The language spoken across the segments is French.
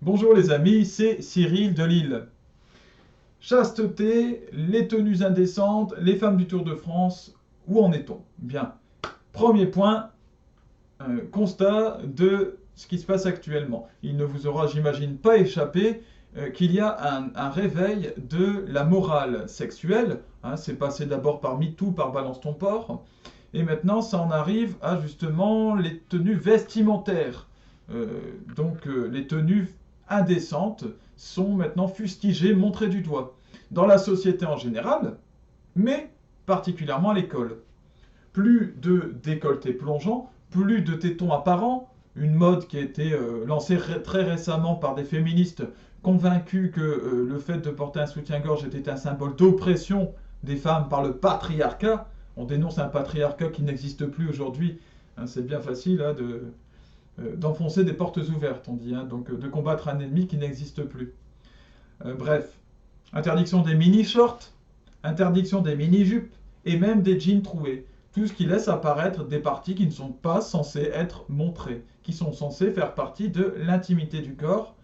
Bonjour les amis, c'est Cyril de Lille. Chasteté, les tenues indécentes, les femmes du Tour de France, où en est-on? Bien. Premier point, constat de ce qui se passe actuellement. Il ne vous aura, j'imagine, pas échappé qu'il y a un réveil de la morale sexuelle. Hein, c'est passé d'abord par MeToo, par Balance ton porc. Et maintenant, ça en arrive à justement les tenues vestimentaires. Les tenues indécentes sont maintenant fustigées, montrées du doigt. Dans la société en général, mais particulièrement à l'école. Plus de décolletés plongeants, plus de tétons apparents, une mode qui a été lancée très récemment par des féministes convaincus que le fait de porter un soutien-gorge était un symbole d'oppression des femmes par le patriarcat. On dénonce un patriarcat qui n'existe plus aujourd'hui. Hein, c'est bien facile hein, d'enfoncer des portes ouvertes, on dit, hein, donc de combattre un ennemi qui n'existe plus. Bref, interdiction des mini-shorts, interdiction des mini-jupes et même des jeans troués. Tout ce qui laisse apparaître des parties qui ne sont pas censées être montrées, qui sont censées faire partie de l'intimité du corps,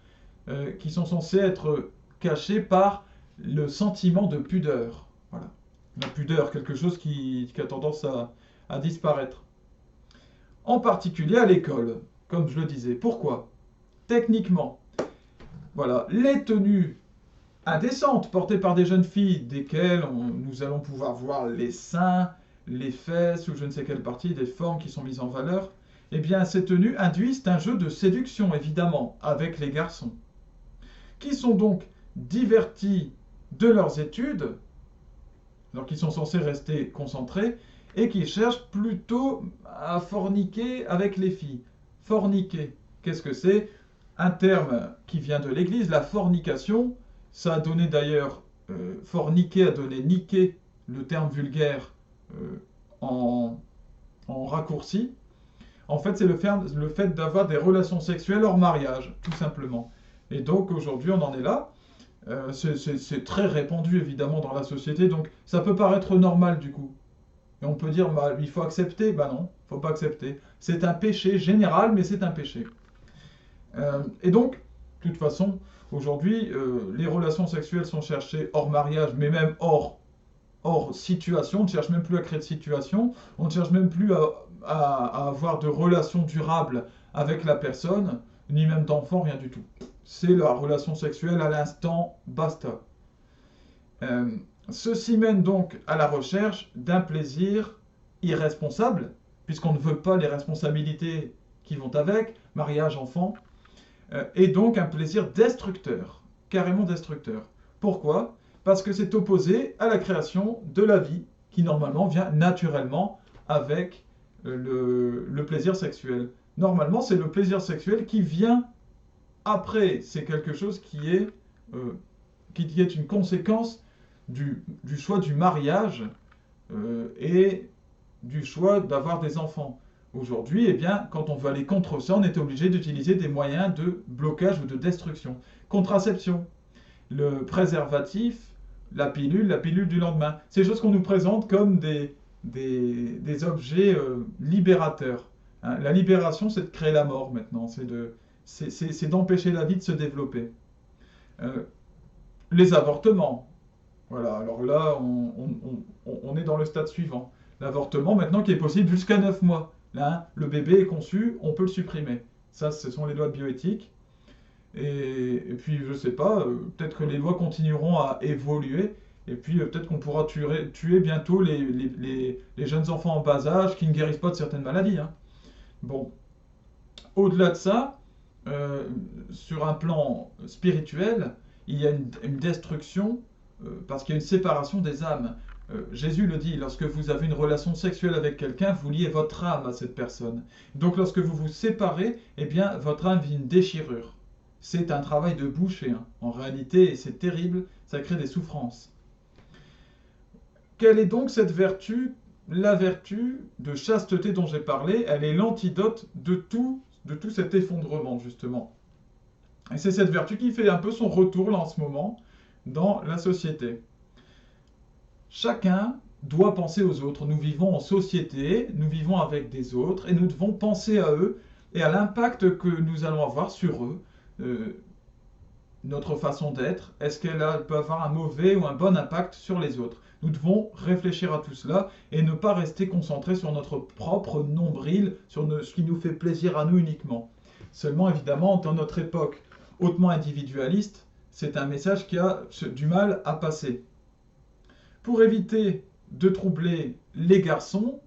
qui sont censées être cachées par le sentiment de pudeur. Voilà. La pudeur, quelque chose qui a tendance à disparaître. En particulier à l'école, comme je le disais. Pourquoi? Techniquement, voilà, les tenues indécentes portées par des jeunes filles, desquelles nous allons pouvoir voir les seins, les fesses ou je ne sais quelle partie des formes qui sont mises en valeur, eh bien ces tenues induisent un jeu de séduction évidemment avec les garçons, qui sont donc divertis de leurs études, alors qu'ils sont censés rester concentrés, et qui cherchent plutôt à forniquer avec les filles. Forniquer, qu'est-ce que c'est? Un terme qui vient de l'Église, la fornication. Ça a donné d'ailleurs, forniquer a donné niquer, le terme vulgaire en raccourci. En fait, c'est le fait d'avoir des relations sexuelles hors mariage, tout simplement. Et donc aujourd'hui, on en est là. C'est très répandu évidemment dans la société, donc ça peut paraître normal du coup. Et on peut dire, bah, il faut accepter. Bah non, il ne faut pas accepter. C'est un péché général, mais c'est un péché. Et donc, de toute façon, aujourd'hui, les relations sexuelles sont cherchées hors mariage, mais même hors situation. On ne cherche même plus à créer de situation. On ne cherche même plus à avoir de relations durables avec la personne, ni même d'enfants, rien du tout. C'est la relation sexuelle à l'instant, basta. Euh, Ceci mène donc à la recherche d'un plaisir irresponsable, puisqu'on ne veut pas les responsabilités qui vont avec, mariage, enfant, et donc un plaisir destructeur, carrément destructeur. Pourquoi? Parce que c'est opposé à la création de la vie, qui normalement vient naturellement avec le plaisir sexuel. Normalement, c'est le plaisir sexuel qui vient après. C'est quelque chose qui est une conséquence du choix du mariage et du choix d'avoir des enfants. Aujourd'hui, eh bien, quand on veut aller contre ça, on est obligé d'utiliser des moyens de blocage ou de destruction. Contraception, le préservatif, la pilule du lendemain. Ces choses qu'on nous présente comme des objets libérateurs. Hein. La libération, c'est de créer la mort maintenant. C'est d'empêcher la vie de se développer. Euh, les avortements, voilà, alors là, on est dans le stade suivant. L'avortement, maintenant, qui est possible jusqu'à 9 mois. Là, le bébé est conçu, on peut le supprimer. Ça, ce sont les lois de bioéthique. Et puis, je sais pas, peut-être que les lois continueront à évoluer. Et puis, peut-être qu'on pourra tuer bientôt les jeunes enfants en bas âge qui ne guérissent pas de certaines maladies. Hein. Bon, au-delà de ça, sur un plan spirituel, il y a une destruction parce qu'il y a une séparation des âmes. Jésus le dit, lorsque vous avez une relation sexuelle avec quelqu'un, vous liez votre âme à cette personne. Donc lorsque vous vous séparez, eh bien votre âme vit une déchirure. C'est un travail de boucher. Hein. En réalité, c'est terrible, ça crée des souffrances. Quelle est donc cette vertu? La vertu de chasteté dont j'ai parlé, elle est l'antidote de tout cet effondrement, justement. Et c'est cette vertu qui fait un peu son retour là en ce moment dans la société. Chacun doit penser aux autres. Nous vivons en société, nous vivons avec des autres et nous devons penser à eux et à l'impact que nous allons avoir sur eux. notre façon d'être, est-ce qu'elle peut avoir un mauvais ou un bon impact sur les autres? Nous devons réfléchir à tout cela et ne pas rester concentrés sur notre propre nombril, sur ce qui nous fait plaisir à nous uniquement. Seulement, évidemment, dans notre époque hautement individualiste, c'est un message qui a du mal à passer. Pour éviter de troubler les garçons,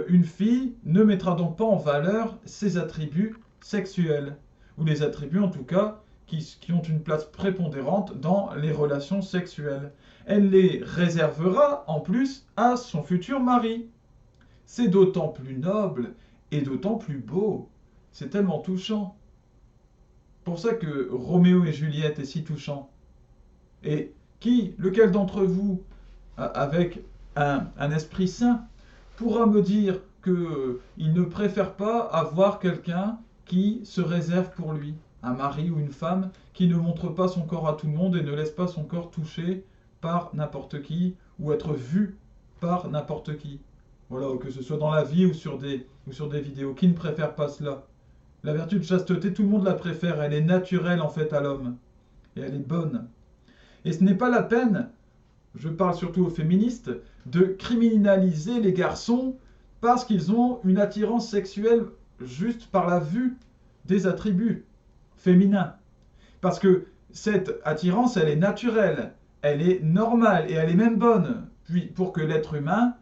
une fille ne mettra donc pas en valeur ses attributs sexuels, ou les attributs en tout cas qui ont une place prépondérante dans les relations sexuelles. Elle les réservera en plus à son futur mari. C'est d'autant plus noble et d'autant plus beau. C'est tellement touchant. Pour ça que Roméo et Juliette est si touchant. Et lequel d'entre vous, avec un esprit sain, pourra me dire qu'il ne préfère pas avoir quelqu'un qui se réserve pour lui, un mari ou une femme qui ne montre pas son corps à tout le monde et ne laisse pas son corps touché par n'importe qui ou être vu par n'importe qui. Voilà, que ce soit dans la vie ou sur des vidéos. Qui ne préfère pas cela? La vertu de chasteté, tout le monde la préfère. Elle est naturelle en fait à l'homme. Et elle est bonne. Et ce n'est pas la peine, je parle surtout aux féministes, de criminaliser les garçons parce qu'ils ont une attirance sexuelle juste par la vue des attributs féminins. Parce que cette attirance, elle est naturelle, elle est normale et elle est même bonne. Puis pour que l'être humain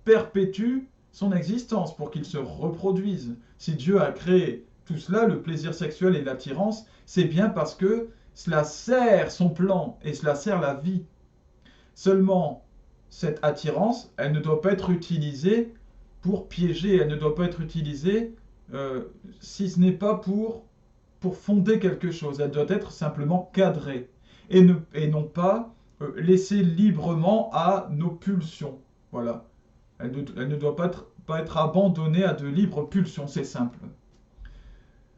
perpétue son existence, pour qu'il se reproduise. Si Dieu a créé tout cela, le plaisir sexuel et l'attirance, c'est bien parce que cela sert son plan et cela sert la vie. Seulement, cette attirance, elle ne doit pas être utilisée pour piéger, elle ne doit pas être utilisée si ce n'est pas pour fonder quelque chose. Elle doit être simplement cadrée et non pas laissée librement à nos pulsions. Voilà. Elle ne doit pas être abandonnée à de libres pulsions, c'est simple.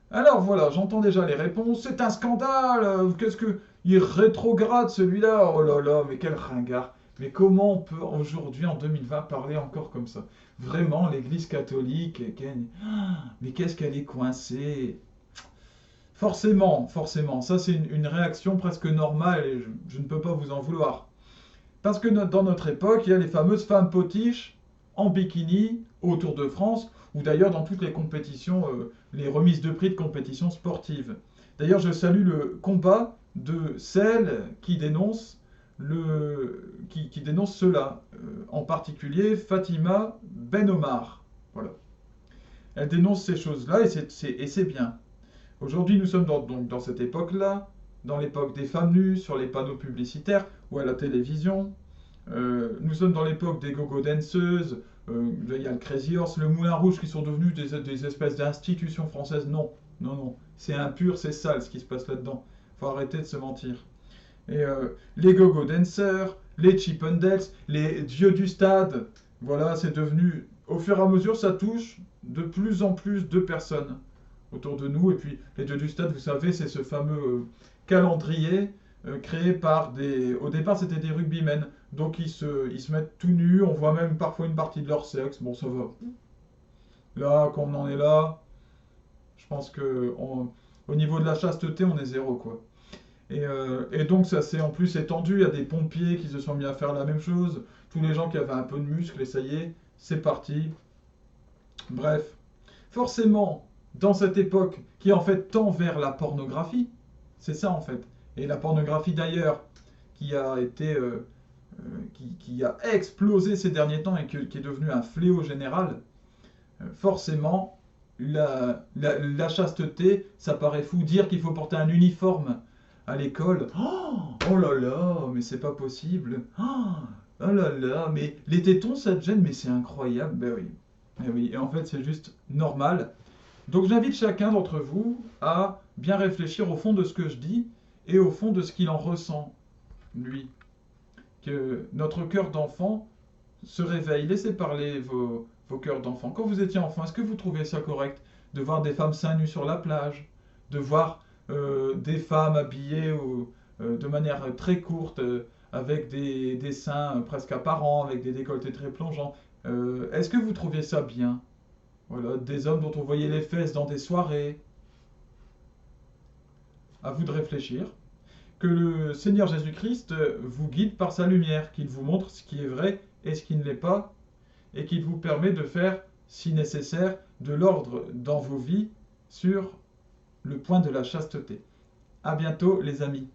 Alors voilà, j'entends déjà les réponses. C'est un scandale. Qu'est-ce que il rétrograde celui-là? Oh là là, mais quel ringard. Mais comment on peut aujourd'hui, en 2020, parler encore comme ça? Vraiment, l'Église catholique, mais qu'est-ce qu'elle est coincée? Forcément, forcément. Ça, c'est une réaction presque normale et je ne peux pas vous en vouloir. Parce que dans notre époque, il y a les fameuses femmes potiches en bikini au Tour de France, ou d'ailleurs dans toutes les compétitions, les remises de prix de compétitions sportives. D'ailleurs, je salue le combat de celles qui dénoncent, qui dénoncent cela, en particulier Fatima Ben Omar. Voilà. Elle dénonce ces choses-là et c'est bien. Aujourd'hui, nous sommes donc dans cette époque-là, dans l'époque des femmes nues, sur les panneaux publicitaires ou à la télévision. Nous sommes dans l'époque des go-go danseuses. Il y a le Crazy Horse, le Moulin Rouge qui sont devenus des espèces d'institutions françaises. Non, non, non. C'est impur, c'est sale ce qui se passe là-dedans. Faut arrêter de se mentir. Et les go-go dancers, les Chippendales, les dieux du stade, voilà, c'est devenu, au fur et à mesure, ça touche de plus en plus de personnes autour de nous. Et puis, les dieux du stade, vous savez, c'est ce fameux calendrier créé par des... Au départ, c'était des rugbymen. Donc, ils se mettent tout nus. On voit même parfois une partie de leur sexe. Bon, ça va. Là, quand on en est là, je pense que au niveau de la chasteté, on est zéro, quoi. Et donc, ça s'est en plus étendu. Il y a des pompiers qui se sont mis à faire la même chose. Tous les gens qui avaient un peu de muscle, et ça y est, c'est parti. Bref. Forcément, dans cette époque qui en fait tend vers la pornographie, c'est ça en fait. Et la pornographie d'ailleurs, qui a été, qui a explosé ces derniers temps et qui est devenu un fléau général, forcément, la chasteté, ça paraît fou. Dire qu'il faut porter un uniforme à l'école, oh là là, mais c'est pas possible. Oh là là, mais les tétons, ça te gêne, mais c'est incroyable. Ben oui. Et oui, et en fait, c'est juste normal. Donc j'invite chacun d'entre vous à bien réfléchir au fond de ce que je dis et au fond de ce qu'il en ressent, lui. Que notre cœur d'enfant se réveille. Laissez parler vos cœurs d'enfant. Quand vous étiez enfant, est-ce que vous trouvez ça correct de voir des femmes seins nus sur la plage, de voir des femmes habillées de manière très courte, avec des seins presque apparents, avec des décolletés très plongeants? Est-ce que vous trouviez ça bien? Voilà, des hommes dont on voyait les fesses dans des soirées. À vous de réfléchir. que le Seigneur Jésus-Christ vous guide par sa lumière, qu'il vous montre ce qui est vrai et ce qui ne l'est pas, et qu'il vous permet de faire, si nécessaire, de l'ordre dans vos vies sur le point de la chasteté. À bientôt les amis.